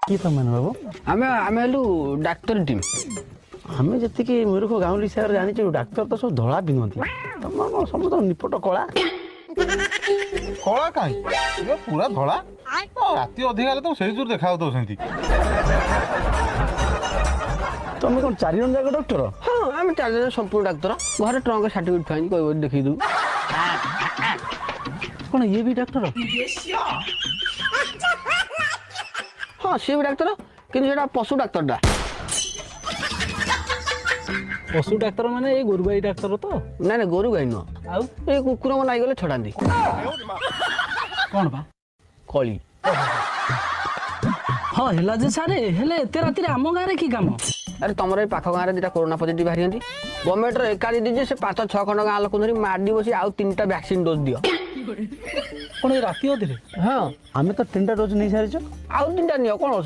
କିଏ ତମେ ବାବୁ? ଆମେ ଆମେ ହେଲୁ ଡାକ୍ତର ଟିମ୍। ଆମେ ଯେତିକି ମୂର୍ଖ ଗାଉଁଲି ହିସାବରେ ଜାଣିଛୁ ଡାକ୍ତର ତ ସବୁ ଧଳା ପିନ୍ଧନ୍ତି, ତମର କଣ ସମସ୍ତ ନିପଟ କଳା? କଳା କାହିଁ ଇଏ ପୁରା ଧଳା। ରାତି ଅଧିକା ହେଲେ ତ ସେଇ ଜୋର ଦେଖାଯାଉଥିବ ସେମିତି। ତମେ କଣ 4 ଜଣ ଯାକ ଡକ୍ଟର? ହଁ ଆମେ 4 ଜଣ ସମ୍ପୂର୍ଣ୍ଣ ଡାକ୍ତର। ଘରେ ଟ୍ରଙ୍କ ସାର୍ଟିଫିକେଟ୍ ଥୁଆଇଛି, କହିବ ଯଦି ଦେଖେଇ ଦେବୁ। କଣ ଇଏ ବି ଡାକ୍ତର? ହଁ ସିଏ ବି ଡାକ୍ତର, କିନ୍ତୁ ସେଟା ପଶୁ ଡାକ୍ତରଟା। ପଶୁ ଡାକ୍ତର ମାନେ ଏଇ ଗୋରୁ ଗାଈ ଡାକ୍ତର ତ? ନାଇଁ ନାଇଁ ଗୋରୁ ଗାଈ ନୁହଁ, ଆଉ ଏଇ କୁକୁର ମାନେ ଆଇଗଲେ ଛଡାନ୍ତି। କଣ ବା? କଳି। ହଁ ହେଲା ଯେ ସାରେ, ହେଲେ ଏତେ ରାତିରେ ଆମ ଗାଁରେ କି କାମ? ଆରେ ତମର ଏଇ ପାଖ ଗାଁରେ 2ଟା କରୋନା ପଜିଟିଭ ବାହାରିଛନ୍ତି। ଗଭର୍ଣ୍ଣମେଣ୍ଟର ଏକାଠି ଦେଇଛି, ସେ 5-6 ଖଣ୍ଡ ଗାଁ ଲୋକ ଧରି ମାଡ଼ି ବସି ଆଉ 3ଟା ଭ୍ୟାକ୍ସିନ ଡୋଜ୍ ଦିଅ। କଣ ଏଇ ରାତି ଅଧରେ? ହଁ ଆମେ ତ 3ଟା ଡୋଜ ନେଇ ସାରିଛୁ। ଆଉ 3ଟା ନିଅ, କଣ